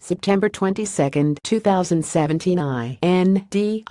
September 22, 2017. INDIANAPNLIS.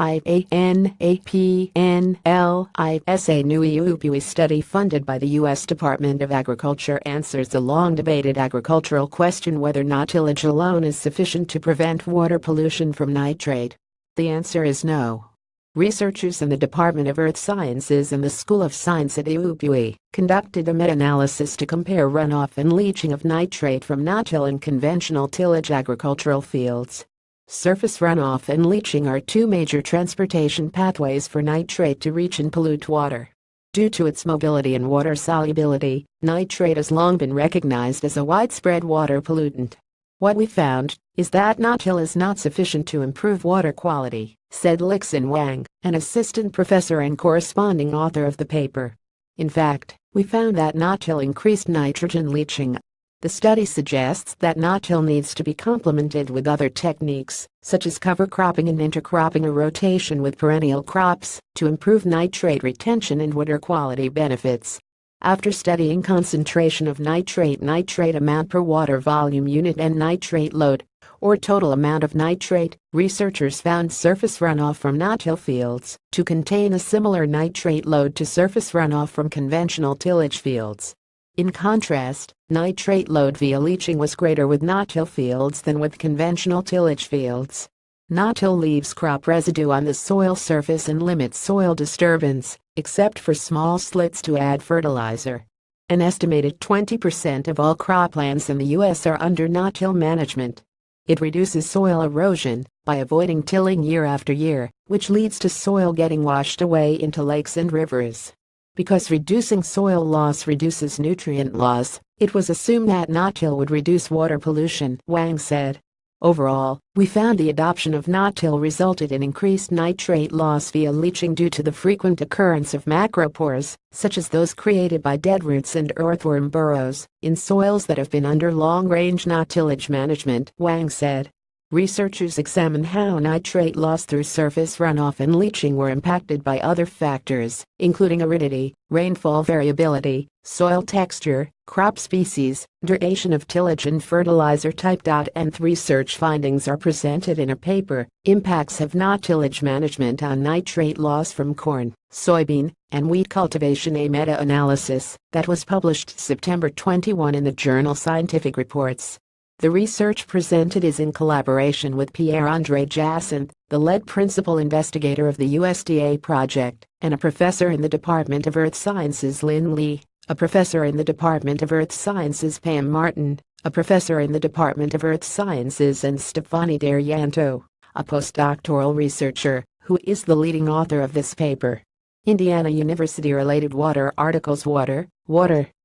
A new IUPUI study funded by the U.S. Department of Agriculture answers the long-debated agricultural question whether no-tillage alone is sufficient to prevent water pollution from nitrate. The answer is no. Researchers in the Department of Earth Sciences and the School of Science at IUPUI conducted a meta-analysis to compare runoff and leaching of nitrate from no-till and conventional tillage agricultural fields. Surface runoff and leaching are two major transportation pathways for nitrate to reach and pollute water. Due to its mobility and water solubility, nitrate has long been recognized as a widespread water pollutant. What we found is that no-till is not sufficient to improve water quality, said Lixin Wang, an assistant professor and corresponding author of the paper. In fact, we found that no-till increased nitrogen leaching. The study suggests that no-till needs to be complemented with other techniques, such as cover cropping and intercropping or rotation with perennial crops, to improve nitrate retention and water quality benefits. After studying concentration of nitrate amount per water volume unit and nitrate load, or total amount of nitrate, researchers found surface runoff from no-till fields to contain a similar nitrate load to surface runoff from conventional tillage fields. In contrast, nitrate load via leaching was greater with no-till fields than with conventional tillage fields. No-till leaves crop residue on the soil surface and limits soil disturbance, except for small slits to add fertilizer. An estimated 20% of all croplands in the U.S. are under no-till management. It reduces soil erosion by avoiding tilling year after year, which leads to soil getting washed away into lakes and rivers. Because reducing soil loss reduces nutrient loss, it was assumed that no-till would reduce water pollution, Wang said. Overall, we found the adoption of no-till resulted in increased nitrate loss via leaching due to the frequent occurrence of macropores, such as those created by deadroots and earthworm burrows, in soils that have been under long-range no-tillage management, Wang said. Researchers examined how nitrate loss through surface runoff and leaching were impacted by other factors, including aridity, rainfall variability, soil texture, crop species, duration of tillage and fertilizer type. And research findings are presented in a paper, Impacts of No-Tillage Management on Nitrate Loss from Corn, Soybean, and Wheat Cultivation, a meta-analysis that was published September 21 in the journal Scientific Reports. The research presented is in collaboration with Pierre-André Jacinthe, the lead principal investigator of the USDA project, and a professor in the Department of Earth Sciences Lin Li, a professor in the Department of Earth Sciences Pam Martin, a professor in the Department of Earth Sciences, and Stefani D'Arianto, a postdoctoral researcher, who is the leading author of this paper. Indiana University-related water articles. Water,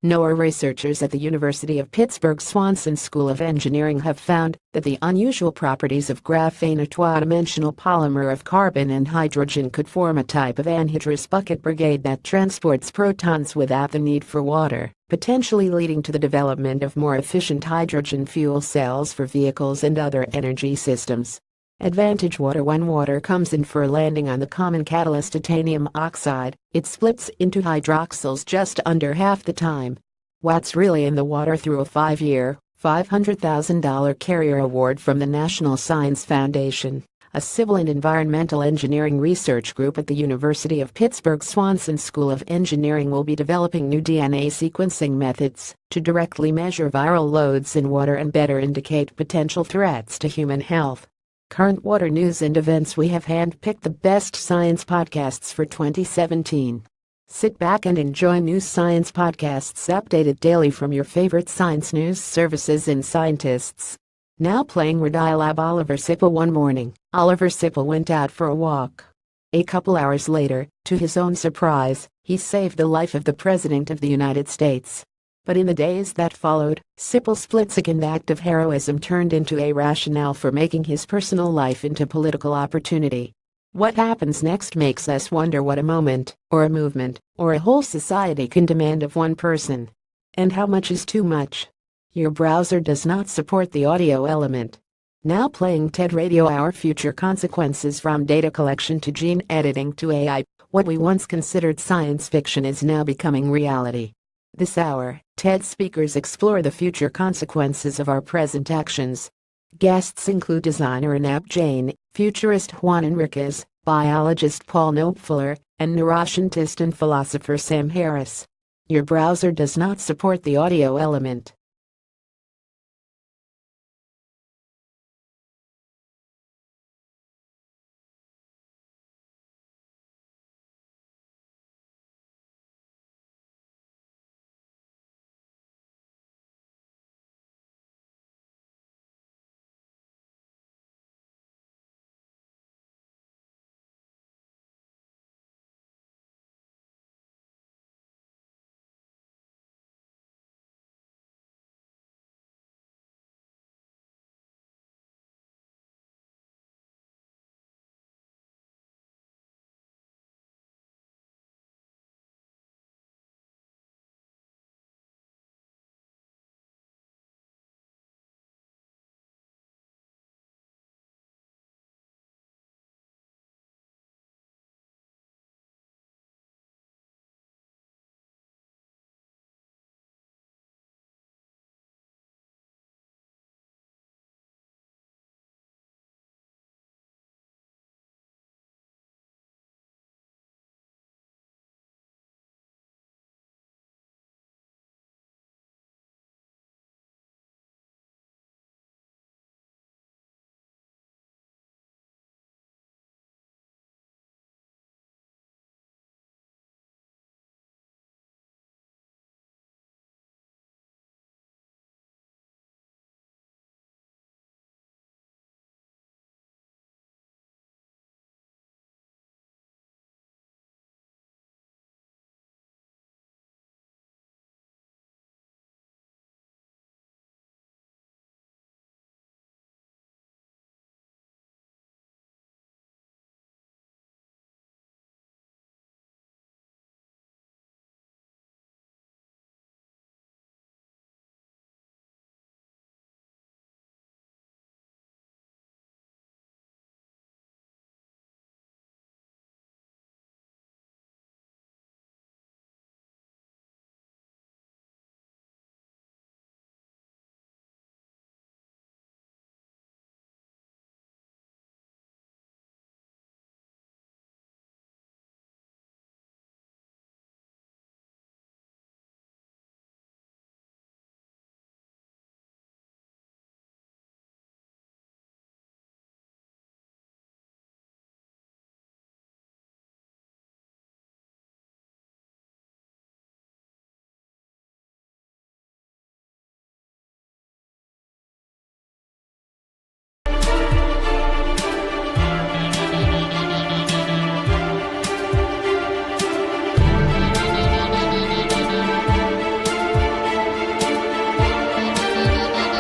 NOAA researchers at the University of Pittsburgh Swanson School of Engineering have found that the unusual properties of graphene, a two-dimensional polymer of carbon and hydrogen, could form a type of anhydrous bucket brigade that transports protons without the need for water, potentially leading to the development of more efficient hydrogen fuel cells for vehicles and other energy systems. Advantage water. When water comes in for a landing on the common catalyst titanium oxide, it splits into hydroxyls just under half the time. What's really in the water? Through a 5-year, $500,000 carrier award from the National Science Foundation, a civil and environmental engineering research group at the University of Pittsburgh Swanson School of Engineering will be developing new DNA sequencing methods to directly measure viral loads in water and better indicate potential threats to human health. Current water news and events. We have handpicked the best science podcasts for 2017. Sit back and enjoy new science podcasts updated daily from your favorite science news services and scientists. Now playing Radiolab. Oliver Sipple. One morning, Oliver Sipple went out for a walk. A couple hours later, to his own surprise, he saved the life of the President of the United States. But in the days that followed, Sippel's split-second act of heroism turned into a rationale for making his personal life into political opportunity. What happens next makes us wonder what a moment, or a movement, or a whole society can demand of one person. And how much is too much? Your browser does not support the audio element. Now playing TED Radio. Our future consequences. From data collection to gene editing to AI, what we once considered science fiction is now becoming reality. This hour, TED speakers explore the future consequences of our present actions. Guests include designer Anab Jain, futurist Juan Enriquez, biologist Paul Knopfler, and neuroscientist and philosopher Sam Harris. Your browser does not support the audio element.